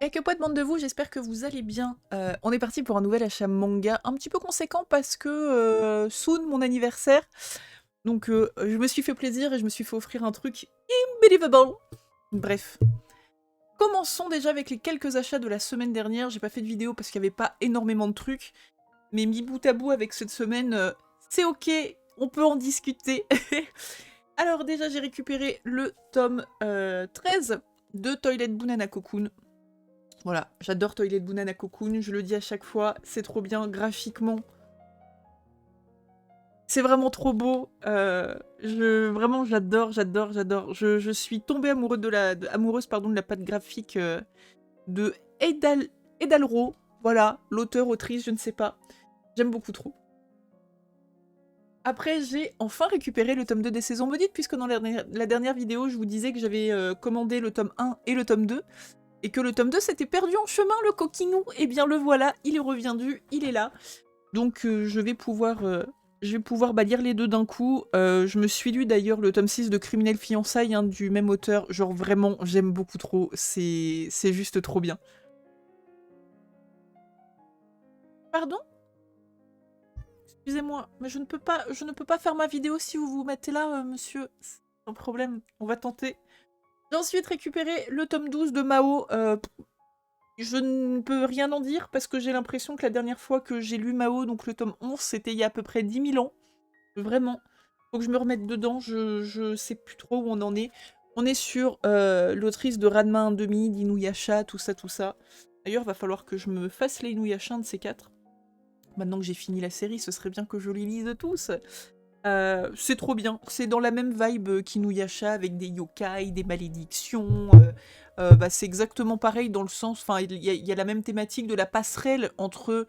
Et que pote bande de vous, j'espère que vous allez bien. On est parti pour un nouvel achat manga un petit peu conséquent parce que soon mon anniversaire. Donc je me suis fait plaisir et je me suis fait offrir un truc unbelievable. Bref. Commençons déjà avec les quelques achats de la semaine dernière. J'ai pas fait de vidéo parce qu'il n'y avait pas énormément de trucs. Mais mis bout à bout avec cette semaine, c'est ok, on peut en discuter. Alors déjà j'ai récupéré le tome 13 de Toilet Banana Cocoon. Voilà, j'adore Toilet Banana Cocoon, je le dis à chaque fois, c'est trop bien graphiquement. C'est vraiment trop beau. Vraiment, j'adore. Je suis tombée amoureuse de la patte graphique de Edalro. Voilà, l'auteur, autrice, je ne sais pas. J'aime beaucoup trop. Après, j'ai enfin récupéré le tome 2 des Saisons Maudites, puisque dans la dernière vidéo, je vous disais que j'avais commandé le tome 1 et le tome 2. Et que le tome 2 s'était perdu en chemin, le coquinou. Eh bien le voilà, il est reviendu, il est là. Donc je vais pouvoir lire les deux d'un coup. Je me suis lu d'ailleurs le tome 6 de Criminel Fiançailles, hein, du même auteur. Genre vraiment, j'aime beaucoup trop. C'est juste trop bien. Pardon? Excusez-moi, mais je ne peux pas faire ma vidéo si vous vous mettez là, monsieur. C'est un problème, on va tenter. J'ai ensuite récupéré le tome 12 de Mao. Je ne peux rien en dire parce que j'ai l'impression que la dernière fois que j'ai lu Mao, donc le tome 11, c'était il y a à peu près 10 000 ans. Vraiment. Faut que je me remette dedans, je sais plus trop où on en est. On est sur l'autrice de Ranma 1/2, d'Inuyasha, tout ça, tout ça. D'ailleurs, va falloir que je me fasse les Inuyasha, un de ces quatre. Maintenant que j'ai fini la série, ce serait bien que je les lise tous. C'est trop bien. C'est dans la même vibe qu'Inuyasha, avec des yokai, des malédictions. C'est exactement pareil dans le sens... Enfin, il y a la même thématique de la passerelle entre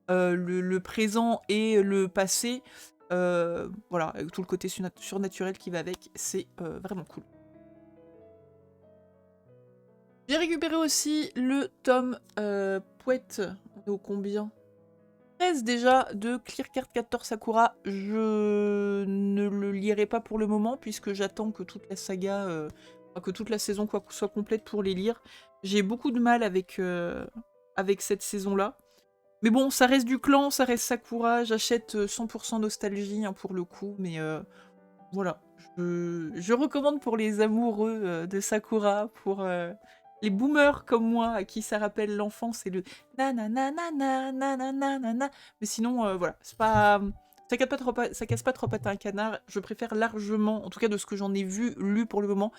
le présent et le passé. Voilà, avec tout le côté surnaturel qui va avec. C'est vraiment cool. J'ai récupéré aussi le tome Poète. On est au combien? 13 déjà de Clear Card Captor Sakura. Je ne le lirai pas pour le moment puisque j'attends que toute la saga, que toute la saison soit complète pour les lire. J'ai beaucoup de mal avec cette saison-là. Mais bon, ça reste du clan, ça reste Sakura. J'achète 100% nostalgie, hein, pour le coup. Mais voilà, je recommande pour les amoureux de Sakura, pour les boomers comme moi, à qui ça rappelle l'enfance et le nanana nanana. Mais sinon, voilà, c'est pas... ça casse pas trop pattes à un canard. Je préfère largement, en tout cas de ce que j'en ai vu, lu pour le moment,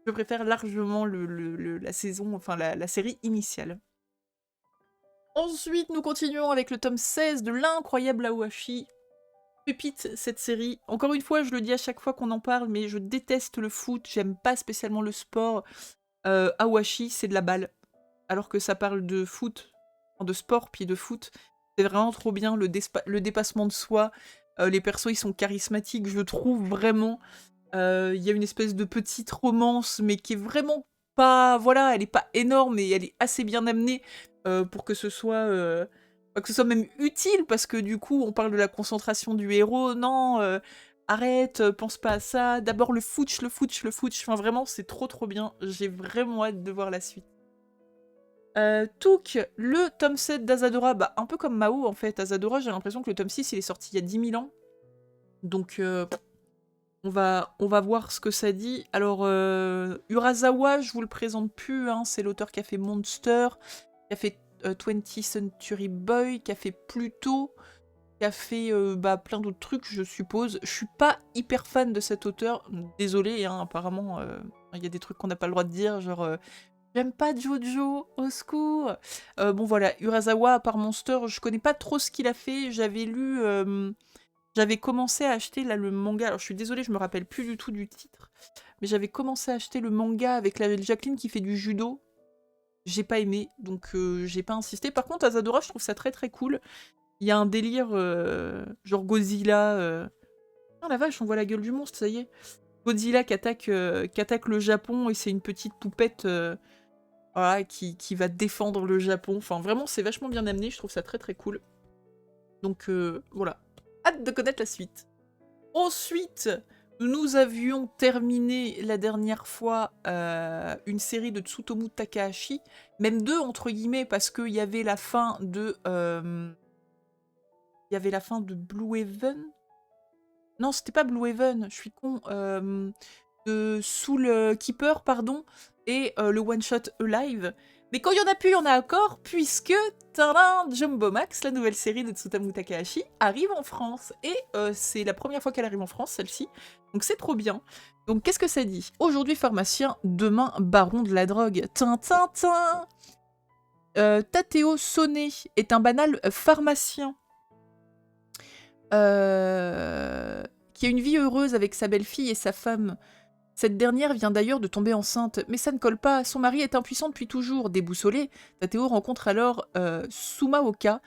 je préfère largement la saison, enfin la série initiale. Ensuite, nous continuons avec le tome 16 de l'incroyable Aoashi. Pépite cette série. Encore une fois, je le dis à chaque fois qu'on en parle, mais je déteste le foot, j'aime pas spécialement le sport. Awashi, c'est de la balle. Alors que ça parle de foot, de sport, puis de foot. C'est vraiment trop bien, le dépassement de soi. Les persos, ils sont charismatiques, je trouve vraiment. Il y a une espèce de petite romance, mais qui est vraiment pas... Voilà, elle est pas énorme, mais elle est assez bien amenée pour que ce soit... que ce soit même utile, parce que du coup, on parle de la concentration du héros. Non, arrête, pense pas à ça. D'abord le fooch, le fooch, le fooch. Enfin, vraiment, c'est trop trop bien. J'ai vraiment hâte de voir la suite. Took, le tome 7 d'Azadora, bah, un peu comme Mao en fait. Azadora, j'ai l'impression que le tome 6, il est sorti il y a 10 000 ans. Donc, on va voir ce que ça dit. Alors, Urasawa, je vous le présente plus, hein, c'est l'auteur qui a fait Monster, qui a fait 20th Century Boy, qui a fait Pluto, qui a fait plein d'autres trucs, je suppose. Je suis pas hyper fan de cet auteur, désolé, hein, apparemment, il y a des trucs qu'on n'a pas le droit de dire, genre... J'aime pas Jojo, au secours. Bon voilà, Urasawa, à part Monster, je connais pas trop ce qu'il a fait. J'avais commencé à acheter là le manga. Alors je suis désolée, je me rappelle plus du tout du titre. Mais j'avais commencé à acheter le manga avec la Jacqueline qui fait du judo. J'ai pas aimé, donc j'ai pas insisté. Par contre, Azadora, je trouve ça très très cool. Il y a un délire genre Godzilla. Oh la vache, on voit la gueule du monstre, ça y est. Godzilla qui attaque le Japon et c'est une petite poupette. Voilà, qui va défendre le Japon. Enfin, vraiment, c'est vachement bien amené. Je trouve ça très très cool. Donc, voilà. Hâte de connaître la suite. Ensuite, Nous avions terminé la dernière fois une série de Tsutomu Takahashi, même deux entre guillemets, parce qu'il y avait la fin de... il y avait la fin de Blue Heaven. Non, c'était pas Blue Heaven, je suis con. De Soul Keeper, pardon, et le one-shot Alive. Mais quand il y en a plus, il y en a encore, puisque tadam, Jumbo Max, la nouvelle série de Tsutomu Takahashi, arrive en France. Et c'est la première fois qu'elle arrive en France, celle-ci. Donc c'est trop bien. Donc qu'est-ce que ça dit? Aujourd'hui pharmacien, demain baron de la drogue. Tintintin. Tateo Sone est un banal pharmacien qui a une vie heureuse avec sa belle-fille et sa femme. Cette dernière vient d'ailleurs de tomber enceinte, mais ça ne colle pas, son mari est impuissant depuis toujours. Déboussolé, Tateo rencontre alors Sumaoka,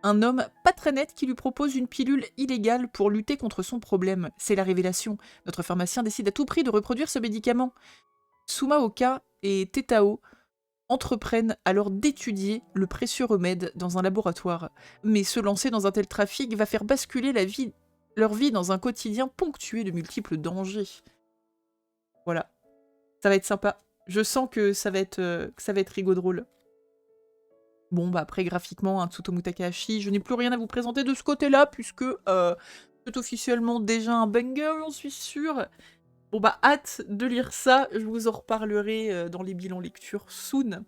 un homme pas très net qui lui propose une pilule illégale pour lutter contre son problème. C'est la révélation. Notre pharmacien décide à tout prix de reproduire ce médicament. Sumaoka et Tetao entreprennent alors d'étudier le précieux remède dans un laboratoire. Mais se lancer dans un tel trafic va faire basculer leur vie dans un quotidien ponctué de multiples dangers. Voilà. Ça va être sympa. Je sens que ça va être rigo drôle. Bon, bah après, graphiquement, un Tsutomu Takahashi, je n'ai plus rien à vous présenter de ce côté-là, puisque c'est officiellement déjà un banger, j'en suis sûre. Bon, bah, hâte de lire ça. Je vous en reparlerai dans les bilans lecture soon.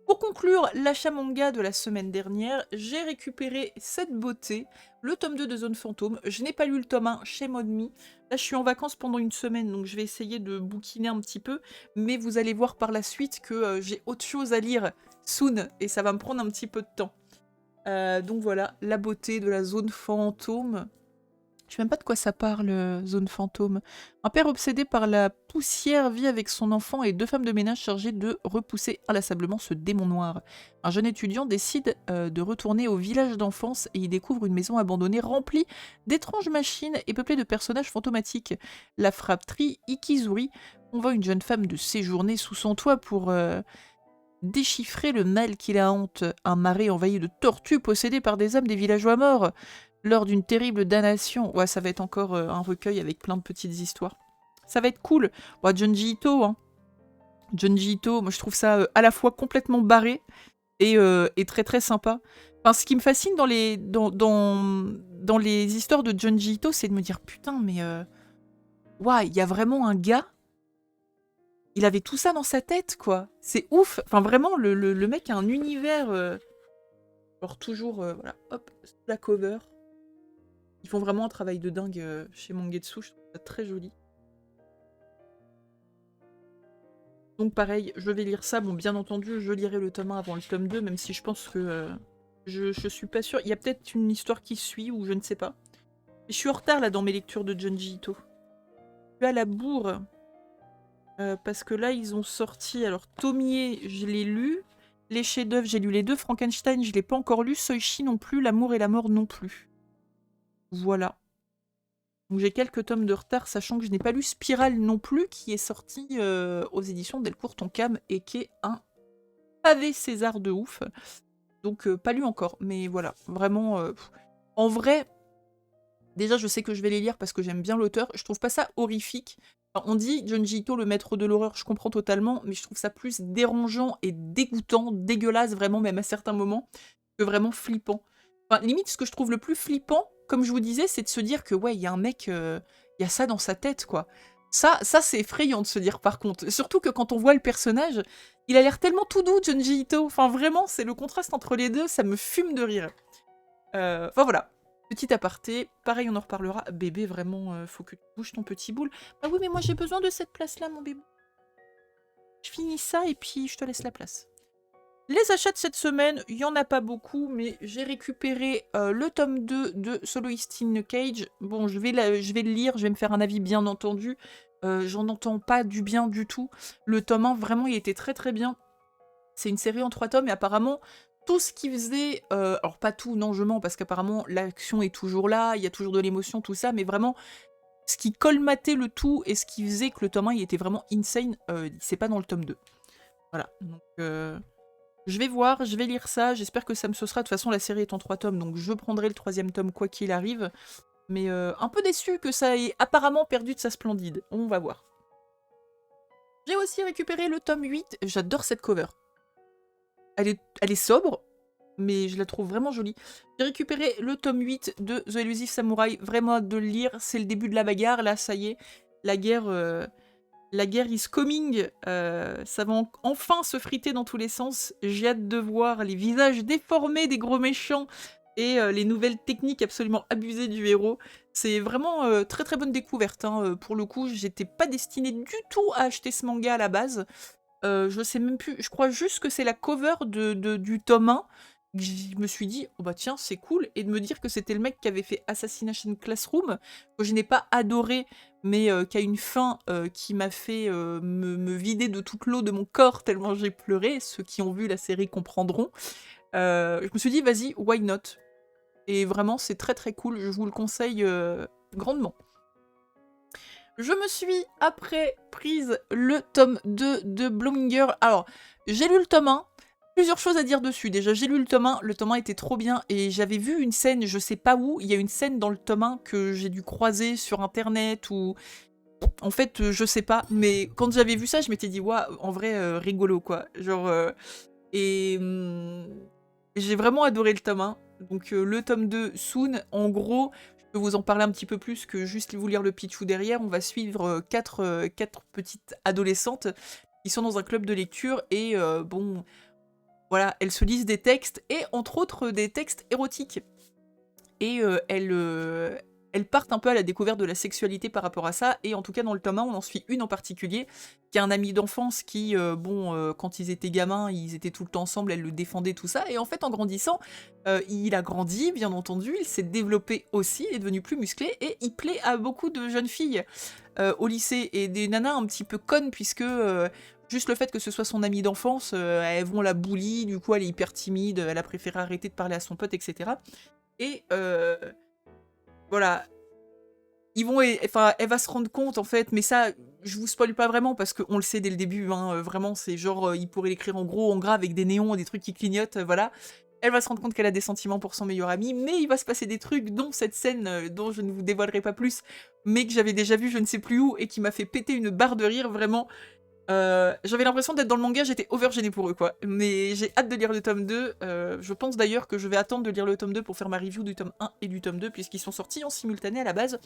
Pour conclure l'achat manga de la semaine dernière, j'ai récupéré cette beauté, le tome 2 de Zone Fantôme. Je n'ai pas lu le tome 1, shame on me. Là, je suis en vacances pendant une semaine, donc je vais essayer de bouquiner un petit peu. Mais vous allez voir par la suite que j'ai autre chose à lire soon, et ça va me prendre un petit peu de temps. Donc voilà, la beauté de la Zone Fantôme. Je sais même pas de quoi ça parle, Zone Fantôme. Un père obsédé par la poussière vit avec son enfant et deux femmes de ménage chargées de repousser inlassablement ce démon noir. Un jeune étudiant décide de retourner au village d'enfance et y découvre une maison abandonnée remplie d'étranges machines et peuplée de personnages fantomatiques. La fratrie Ikizuri convoque une jeune femme de séjourner sous son toit pour déchiffrer le mal qui la hante. Un marais envahi de tortues possédées par des hommes des villageois morts. Lors d'une terrible damnation. Ouais, ça va être encore un recueil avec plein de petites histoires. Ça va être cool. Ouais, Junji Ito, hein. Junji Ito, moi je trouve ça à la fois complètement barré et très très sympa. Enfin, ce qui me fascine dans les histoires de Junji Ito, c'est de me dire putain, mais ouais, il y a vraiment un gars. Il avait tout ça dans sa tête, quoi. C'est ouf. Enfin, vraiment, le mec a un univers. Genre toujours, voilà, hop, la cover. Ils font vraiment un travail de dingue chez Mangetsu, je trouve ça très joli. Donc pareil, je vais lire ça. Bon, bien entendu, je lirai le tome 1 avant le tome 2, même si je pense que je suis pas sûre. Il y a peut-être une histoire qui suit, ou je ne sais pas. Mais je suis en retard, là, dans mes lectures de Junji Ito. Je suis à la bourre. Parce que là, ils ont sorti... Alors, Tomie, je l'ai lu. Les chefs-d'œuvre, j'ai lu les deux. Frankenstein, je l'ai pas encore lu. Soichi non plus. L'amour et la mort non plus. Voilà. Donc j'ai quelques tomes de retard, sachant que je n'ai pas lu Spirale non plus, qui est sorti aux éditions Delcourt Tonkam et qui est un pavé César de ouf. Donc pas lu encore, mais voilà, vraiment... En vrai, déjà je sais que je vais les lire parce que j'aime bien l'auteur, je trouve pas ça horrifique. Alors, on dit Junji Ito, le maître de l'horreur, je comprends totalement, mais je trouve ça plus dérangeant et dégoûtant, dégueulasse vraiment, même à certains moments, que vraiment flippant. Enfin, limite, ce que je trouve le plus flippant, comme je vous disais, c'est de se dire que, ouais, il y a un mec, il y a ça dans sa tête, quoi. Ça c'est effrayant de se dire, par contre. Surtout que quand on voit le personnage, il a l'air tellement tout doux, Junji Ito. Enfin, vraiment, c'est le contraste entre les deux, ça me fume de rire. Enfin, voilà. Petit aparté. Pareil, on en reparlera. Bébé, vraiment, faut que tu bouges ton petit boule. Ah oui, mais moi, j'ai besoin de cette place-là, mon bébé. Je finis ça et puis je te laisse la place. Les achats de cette semaine, il n'y en a pas beaucoup, mais j'ai récupéré le tome 2 de Soloist in Cage. Bon, je vais le lire, je vais me faire un avis bien entendu. J'en entends pas du bien du tout. Le tome 1, vraiment, il était très très bien. C'est une série en 3 tomes et apparemment, tout ce qui faisait... alors pas tout, non, je mens, parce qu'apparemment, l'action est toujours là, il y a toujours de l'émotion, tout ça, mais vraiment, ce qui colmatait le tout et ce qui faisait que le tome 1, il était vraiment insane, c'est pas dans le tome 2. Voilà, donc... je vais voir, je vais lire ça, j'espère que ça me saucera. De toute façon, la série est en 3 tomes, donc je prendrai le 3e tome quoi qu'il arrive. Mais un peu déçu que ça ait apparemment perdu de sa splendide. On va voir. J'ai aussi récupéré le tome 8. J'adore cette cover. Elle est sobre, mais je la trouve vraiment jolie. J'ai récupéré le tome 8 de The Elusive Samurai. Vraiment hâte de le lire. C'est le début de la bagarre. Là, ça y est. La guerre is coming. Ça va enfin se friter dans tous les sens. J'ai hâte de voir les visages déformés des gros méchants et les nouvelles techniques absolument abusées du héros. C'est vraiment très très bonne découverte. Hein. Pour le coup, j'étais pas destinée du tout à acheter ce manga à la base. Je sais même plus, je crois juste que c'est la cover du tome 1. Je me suis dit, oh bah tiens, c'est cool. Et de me dire que c'était le mec qui avait fait Assassination Classroom, que je n'ai pas adoré, mais qui a une fin qui m'a fait me vider de toute l'eau de mon corps tellement j'ai pleuré. Ceux qui ont vu la série comprendront. Je me suis dit, vas-y, why not? Et vraiment, c'est très très cool. Je vous le conseille grandement. Je me suis après prise le tome 2 de Blooming Girl. Alors, j'ai lu le tome 1. Plusieurs choses à dire dessus. Déjà, j'ai lu le tome 1. Le tome 1 était trop bien. Et j'avais vu une scène, je sais pas où. Il y a une scène dans le tome 1 que j'ai dû croiser sur internet ou... En fait, je sais pas. Mais quand j'avais vu ça, je m'étais dit, waouh, en vrai, rigolo, quoi. Genre... et... j'ai vraiment adoré le tome 1. Donc, le tome 2, soon. En gros... Je peux vous en parler un petit peu plus que juste vous lire le pitchou derrière. On va suivre quatre petites adolescentes qui sont dans un club de lecture et bon, voilà, elles se lisent des textes et entre autres des textes érotiques. Et elles partent un peu à la découverte de la sexualité par rapport à ça. Et en tout cas, dans le tome 1, on en suit une en particulier, qui a un ami d'enfance qui, quand ils étaient gamins, ils étaient tout le temps ensemble, elle le défendait, tout ça. Et en fait, en grandissant, il a grandi, bien entendu, il s'est développé aussi, il est devenu plus musclé, et il plaît à beaucoup de jeunes filles au lycée. Et des nanas un petit peu connes, puisque... juste le fait que ce soit son ami d'enfance, elles vont la bully, du coup elle est hyper timide, elle a préféré arrêter de parler à son pote, etc. Et voilà, elle va se rendre compte en fait, mais ça, je vous spoil pas vraiment parce qu'on le sait dès le début, hein, vraiment, c'est genre, il pourrait l'écrire en gros, en gras, avec des néons, des trucs qui clignotent, voilà. Elle va se rendre compte qu'elle a des sentiments pour son meilleur ami, mais il va se passer des trucs, dont cette scène dont je ne vous dévoilerai pas plus, mais que j'avais déjà vu je ne sais plus où, et qui m'a fait péter une barre de rire, vraiment. J'avais l'impression d'être dans le manga, j'étais overgênée pour eux, quoi. Mais j'ai hâte de lire le tome 2. Je pense d'ailleurs que je vais attendre de lire le tome 2 pour faire ma review du tome 1 et du tome 2, puisqu'ils sont sortis en simultané à la base.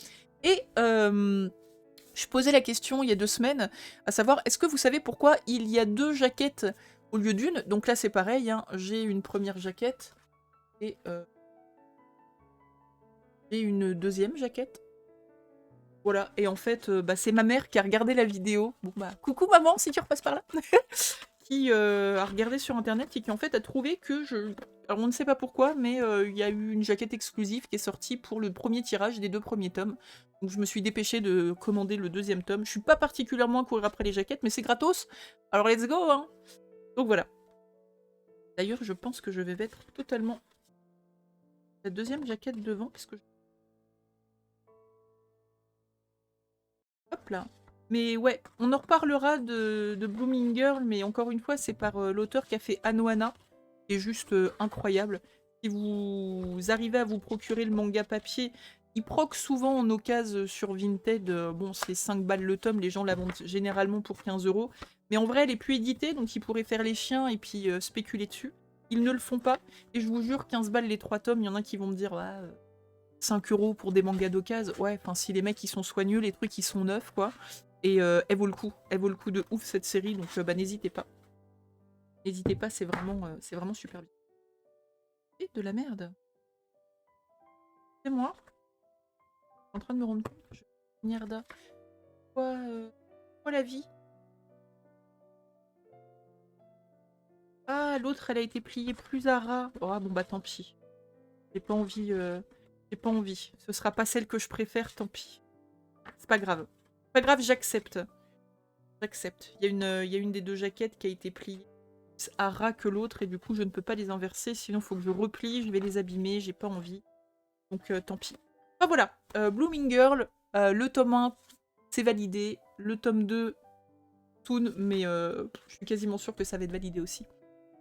Et je posais la question il y a 2 semaines, à savoir, est-ce que vous savez pourquoi il y a 2 jaquettes au lieu d'une? Donc là, c'est pareil, hein, j'ai une première jaquette et j'ai une deuxième jaquette. Voilà, et en fait, c'est ma mère qui a regardé la vidéo. Bon bah, coucou maman, si tu repasses par là. Qui a regardé sur internet et qui en fait a trouvé que Alors on ne sait pas pourquoi, mais il y a eu une jaquette exclusive qui est sortie pour le premier tirage des 2 premiers tomes. Donc je me suis dépêchée de commander le 2e tome. Je suis pas particulièrement à courir après les jaquettes, mais c'est gratos. Alors let's go, hein. Donc voilà. D'ailleurs, je pense que je vais mettre totalement la 2e jaquette devant, parce que... Hop là. Mais ouais, on en reparlera de Blooming Girl, mais encore une fois, c'est par l'auteur qui a fait Anohana, qui est juste incroyable. Si vous arrivez à vous procurer le manga papier, il proc souvent en occasion sur Vinted. Bon, c'est 5 balles le tome, les gens la vendent généralement pour 15 €. Mais en vrai, elle est plus éditée, donc ils pourraient faire les chiens et puis spéculer dessus. Ils ne le font pas, et je vous jure, 15 balles les 3 tomes, il y en a qui vont me dire... 5 € pour des mangas d'occasion, ouais, enfin si les mecs ils sont soigneux, les trucs ils sont neufs, quoi. Et elle vaut le coup de ouf cette série, donc n'hésitez pas. N'hésitez pas, c'est vraiment super bien. Et de la merde. C'est moi. Je suis en train de me rendre compte. Merde. Quoi la vie? Ah, l'autre elle a été pliée plus à ras. Oh bon bah tant pis. J'ai pas envie. J'ai pas envie. Ce sera pas celle que je préfère, tant pis. C'est pas grave. Pas grave, j'accepte. J'accepte. Il y a une des 2 jaquettes qui a été pliée à ras que l'autre et du coup je ne peux pas les inverser, sinon il faut que je replie, je vais les abîmer, j'ai pas envie. Donc tant pis. Ah voilà, Blooming Girl, le tome 1, c'est validé. Le tome 2, soon, mais je suis quasiment sûre que ça va être validé aussi.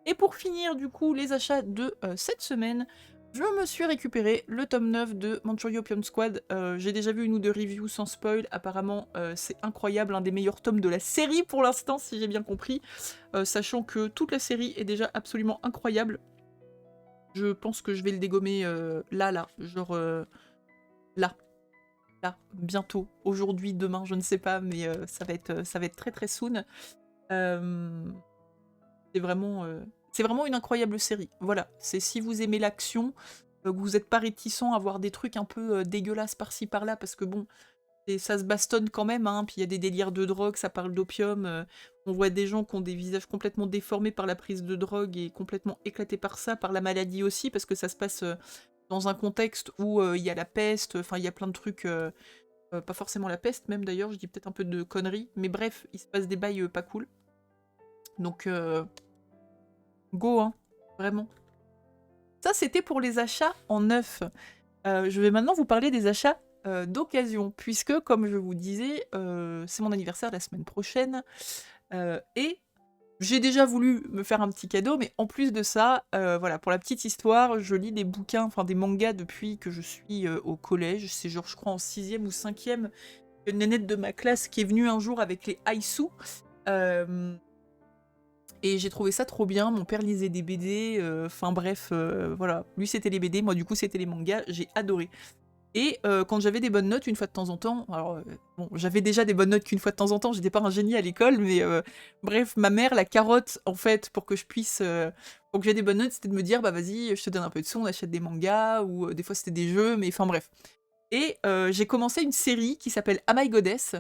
Et pour finir du coup les achats de cette semaine, je me suis récupéré le tome 9 de Manchuria Opium Squad. J'ai déjà vu une ou deux reviews sans spoil. Apparemment, c'est incroyable, un des meilleurs tomes de la série pour l'instant, si j'ai bien compris. Sachant que toute la série est déjà absolument incroyable. Je pense que je vais le dégommer là, genre là, bientôt, aujourd'hui, demain, je ne sais pas, mais ça va être très très soon. Euh, c'est vraiment une incroyable série. Voilà, c'est si vous aimez l'action, que vous n'êtes pas réticent à voir des trucs un peu dégueulasses par-ci par-là, parce que bon, ça se bastonne quand même, hein, puis il y a des délires de drogue, ça parle d'opium, on voit des gens qui ont des visages complètement déformés par la prise de drogue et complètement éclatés par ça, par la maladie aussi, parce que ça se passe dans un contexte où il y a la peste, enfin il y a plein de trucs, pas forcément la peste même d'ailleurs, je dis peut-être un peu de conneries, mais bref, il se passe des bails pas cool. Donc go, hein, vraiment. Ça, c'était pour les achats en neuf. Je vais maintenant vous parler des achats d'occasion, puisque, comme je vous disais, c'est mon anniversaire la semaine prochaine, et j'ai déjà voulu me faire un petit cadeau, mais en plus de ça, voilà, pour la petite histoire, je lis des bouquins, enfin des mangas depuis que je suis au collège, c'est genre, je crois, en 6e ou 5e, une nénette de ma classe qui est venue un jour avec les Haisu, et j'ai trouvé ça trop bien, mon père lisait des BD, enfin bref, voilà. Lui c'était les BD, moi du coup c'était les mangas, j'ai adoré. Et quand j'avais des bonnes notes une fois de temps en temps, alors bon, j'avais déjà des bonnes notes qu'une fois de temps en temps, j'étais pas un génie à l'école, mais bref, ma mère, la carotte en fait, pour que je puisse, pour que j'ai des bonnes notes, c'était de me dire, bah vas-y, je te donne un peu de sous, on achète des mangas, ou des fois c'était des jeux, mais enfin bref. Et j'ai commencé une série qui s'appelle Am I Goddess,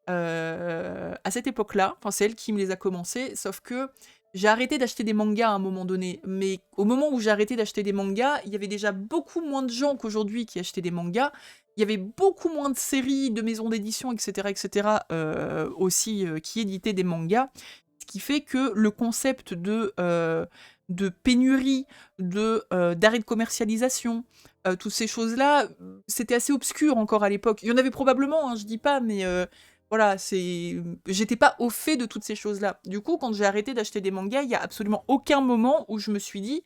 à cette époque-là, enfin c'est elle qui me les a commencés, sauf que j'ai arrêté d'acheter des mangas à un moment donné, mais au moment où j'ai arrêté d'acheter des mangas, il y avait déjà beaucoup moins de gens qu'aujourd'hui qui achetaient des mangas, il y avait beaucoup moins de séries, de maisons d'édition, etc., aussi qui éditaient des mangas, ce qui fait que le concept de pénurie, d'arrêt de commercialisation, toutes ces choses-là, c'était assez obscur encore à l'époque. Il y en avait probablement, hein, je dis pas, mais voilà, j'étais pas au fait de toutes ces choses-là. Du coup, quand j'ai arrêté d'acheter des mangas, il y a absolument aucun moment où je me suis dit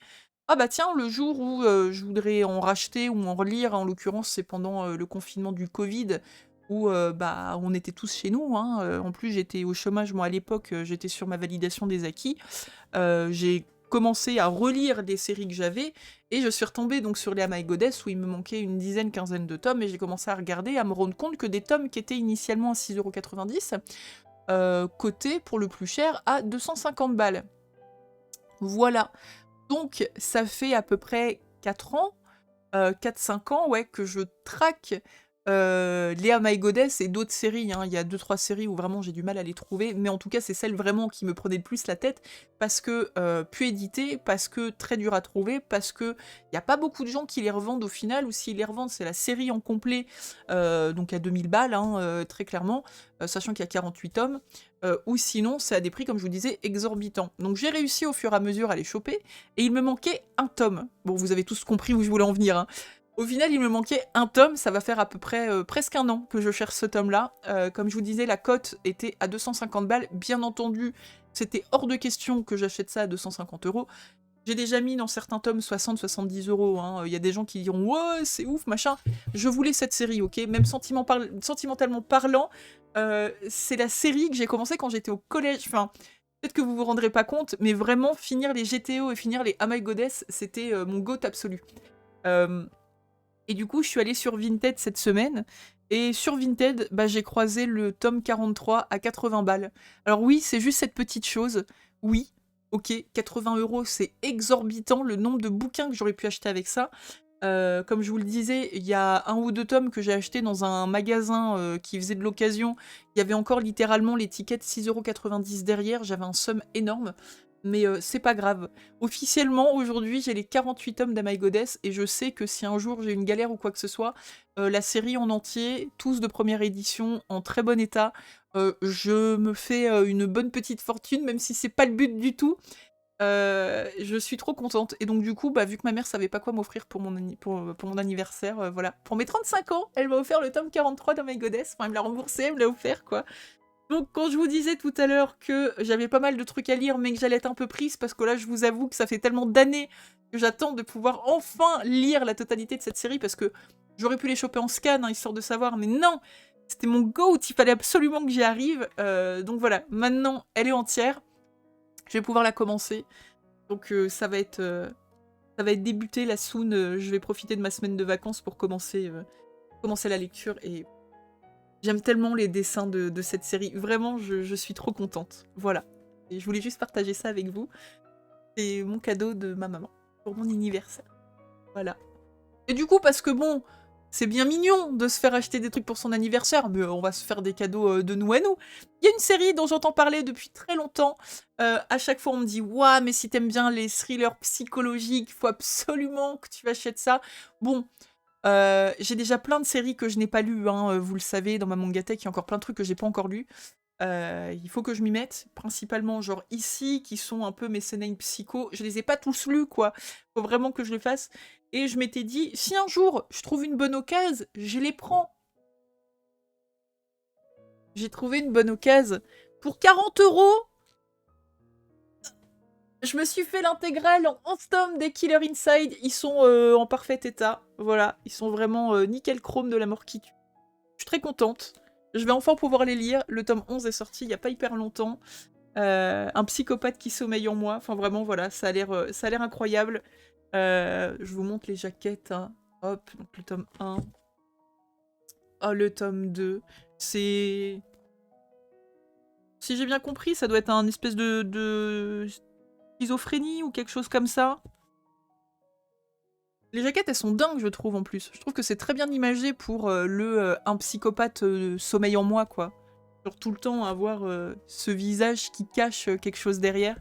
ah bah tiens, le jour où je voudrais en racheter ou en relire, en l'occurrence c'est pendant le confinement du Covid, où bah on était tous chez nous, hein. En plus j'étais au chômage, moi à l'époque, j'étais sur ma validation des acquis. J'ai commencé à relire des séries que j'avais, et je suis retombée donc sur les Am I Goddess, où il me manquait une dizaine, quinzaine de tomes, et j'ai commencé à regarder, à me rendre compte que des tomes qui étaient initialement à 6,90 €, cotaient pour le plus cher à 250 balles. Voilà. Donc ça fait à peu près 4 ans, 4-5 ans, ouais, que je traque Léa My Goddess et d'autres séries, hein. Il y a 2-3 séries où vraiment j'ai du mal à les trouver, mais en tout cas c'est celle vraiment qui me prenait le plus la tête, parce que plus édité, parce que très dur à trouver, parce que il n'y a pas beaucoup de gens qui les revendent au final, ou s'ils les revendent c'est la série en complet, donc à 2000 balles, hein, très clairement, sachant qu'il y a 48 tomes, ou sinon c'est à des prix, comme je vous disais, exorbitants. Donc j'ai réussi au fur et à mesure à les choper, et il me manquait un tome. Bon, vous avez tous compris où je voulais en venir, hein. Au final, il me manquait un tome, ça va faire à peu près presque un an que je cherche ce tome-là. Comme je vous disais, la cote était à 250 balles. Bien entendu, c'était hors de question que j'achète ça à 250 €. J'ai déjà mis dans certains tomes 60-70 €, hein. Il y a des gens qui diront « Ouais, c'est ouf, machin ». Je voulais cette série, ok. Même sentimentalement parlant, c'est la série que j'ai commencé quand j'étais au collège. Enfin, peut-être que vous vous rendrez pas compte, mais vraiment, finir les GTO et finir les Am I Goddess, c'était mon goat absolu. Et du coup, je suis allée sur Vinted cette semaine, et sur Vinted, bah, j'ai croisé le tome 43 à 80 balles. Alors oui, c'est juste cette petite chose. Oui, ok, 80 €, c'est exorbitant le nombre de bouquins que j'aurais pu acheter avec ça. Comme je vous le disais, il y a un ou deux tomes que j'ai acheté dans un magasin qui faisait de l'occasion. Il y avait encore littéralement l'étiquette 6,90 € derrière, j'avais un somme énorme. Mais c'est pas grave. Officiellement, aujourd'hui, j'ai les 48 tomes d'Am I Goddess, et je sais que si un jour j'ai une galère ou quoi que ce soit, la série en entier, tous de première édition, en très bon état, je me fais une bonne petite fortune, même si c'est pas le but du tout. Je suis trop contente. Et donc du coup, bah, vu que ma mère savait pas quoi m'offrir pour mon anniversaire, voilà. Pour mes 35 ans, elle m'a offert le tome 43 d'Am I Goddess. Enfin, elle me l'a remboursé, elle me l'a offert, quoi. Donc quand je vous disais tout à l'heure que j'avais pas mal de trucs à lire, mais que j'allais être un peu prise, parce que là je vous avoue que ça fait tellement d'années que j'attends de pouvoir enfin lire la totalité de cette série, parce que j'aurais pu les choper en scan, hein, histoire de savoir, mais non, c'était mon goat, il fallait absolument que j'y arrive. Donc voilà, maintenant, elle est entière. Je vais pouvoir la commencer. Donc ça va être débuté, la soon. Je vais profiter de ma semaine de vacances pour commencer la lecture. Et j'aime tellement les dessins de cette série. Vraiment, je suis trop contente. Voilà. Et je voulais juste partager ça avec vous. C'est mon cadeau de ma maman pour mon anniversaire. Voilà. Et du coup, parce que bon, c'est bien mignon de se faire acheter des trucs pour son anniversaire, mais on va se faire des cadeaux de nous à nous. Il y a une série dont j'entends parler depuis très longtemps. À chaque fois, on me dit « Ouah, mais si t'aimes bien les thrillers psychologiques, faut absolument que tu achètes ça. » Bon, j'ai déjà plein de séries que je n'ai pas lues, hein, vous le savez, dans ma mangatech, il y a encore plein de trucs que j'ai pas encore lus. Il faut que je m'y mette, principalement genre ici, qui sont un peu mes seinen psycho. Je les ai pas tous lus, quoi. Faut vraiment que je le fasse. Et je m'étais dit, si un jour je trouve une bonne occasion, je les prends. J'ai trouvé une bonne occasion. Pour 40 €, je me suis fait l'intégrale en 11 tomes des Killer Inside. Ils sont en parfait état. Voilà, ils sont vraiment nickel chrome de la mort qui tue. Je suis très contente. Je vais enfin pouvoir les lire. Le tome 11 est sorti il n'y a pas hyper longtemps. Un psychopathe qui sommeille en moi. Enfin vraiment, voilà, ça a l'air incroyable. Je vous montre les jaquettes. Hein. Hop, donc le tome 1. Oh, le tome 2. C'est... Si j'ai bien compris, ça doit être un espèce de schizophrénie ou quelque chose comme ça. Les jaquettes, elles sont dingues, je trouve, en plus. Je trouve que c'est très bien imagé pour un psychopathe sommeil en moi, quoi. Genre tout le temps avoir ce visage qui cache quelque chose derrière.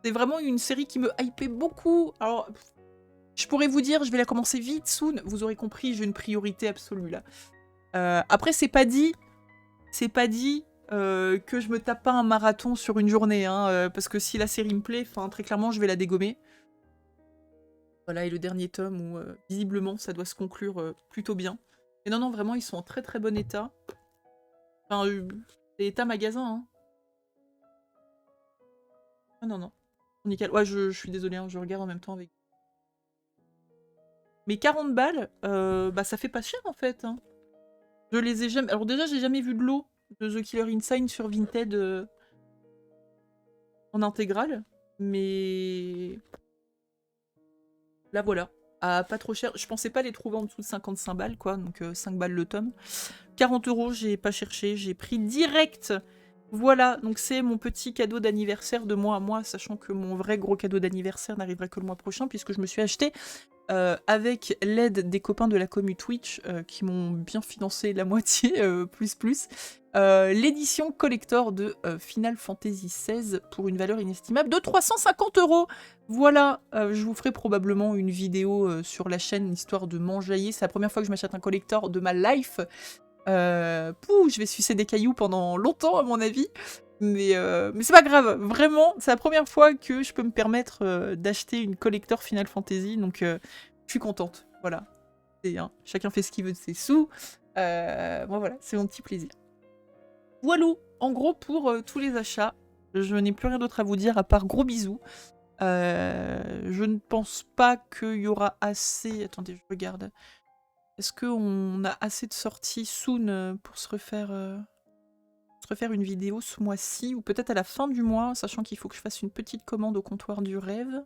C'est vraiment une série qui me hypait beaucoup. Alors, je pourrais vous dire, je vais la commencer vite, soon. Vous aurez compris, j'ai une priorité absolue, là. Après, c'est pas dit que je me tape pas un marathon sur une journée, hein, parce que si la série me plaît, très clairement, je vais la dégommer. Voilà, et le dernier tome où, visiblement, ça doit se conclure plutôt bien. Et non, non, vraiment, ils sont en très très bon état. Enfin, c'est état magasin, hein. Ah non, non. Nickel. Ouais, je suis désolée, hein, je regarde en même temps avec... Mais 40 balles, bah ça fait pas cher, en fait. Hein. Je les ai jamais... Alors déjà, j'ai jamais vu de lot de The Killer Inside sur Vinted en intégrale. Mais... Là, voilà. Ah, pas trop cher. Je pensais pas les trouver en dessous de 55 balles, quoi. Donc 5 balles le tome. 40 €, j'ai pas cherché. J'ai pris direct. Voilà, donc c'est mon petit cadeau d'anniversaire de moi à moi, sachant que mon vrai gros cadeau d'anniversaire n'arrivera que le mois prochain, puisque je me suis acheté, avec l'aide des copains de la commu Twitch, qui m'ont bien financé la moitié, l'édition collector de Final Fantasy XVI pour une valeur inestimable de 350 €. Voilà, je vous ferai probablement une vidéo sur la chaîne, histoire de m'enjailler. C'est la première fois que je m'achète un collector de ma life. Je vais sucer des cailloux pendant longtemps, à mon avis. Mais c'est pas grave, vraiment, c'est la première fois que je peux me permettre d'acheter une collector Final Fantasy, donc je suis contente, voilà. Et, hein, chacun fait ce qu'il veut de ses sous. Bon, voilà, c'est mon petit plaisir. Voilà, en gros, pour tous les achats, je n'ai plus rien d'autre à vous dire à part gros bisous. Je ne pense pas qu'il y aura assez... Attendez, je regarde. Est-ce qu'on a assez de sorties soon pour se refaire une vidéo ce mois-ci, ou peut-être à la fin du mois, sachant qu'il faut que je fasse une petite commande au comptoir du rêve.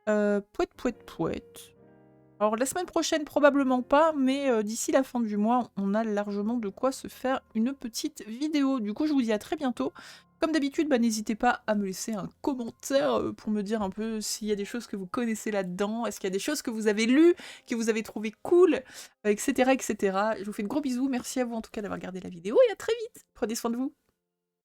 Pouette. Alors la semaine prochaine, probablement pas, mais d'ici la fin du mois, on a largement de quoi se faire une petite vidéo. Du coup, je vous dis à très bientôt. Comme d'habitude, n'hésitez pas à me laisser un commentaire pour me dire un peu s'il y a des choses que vous connaissez là-dedans, est-ce qu'il y a des choses que vous avez lues, que vous avez trouvées cool, etc., etc. Je vous fais de gros bisous, merci à vous en tout cas d'avoir regardé la vidéo et à très vite. Prenez soin de vous.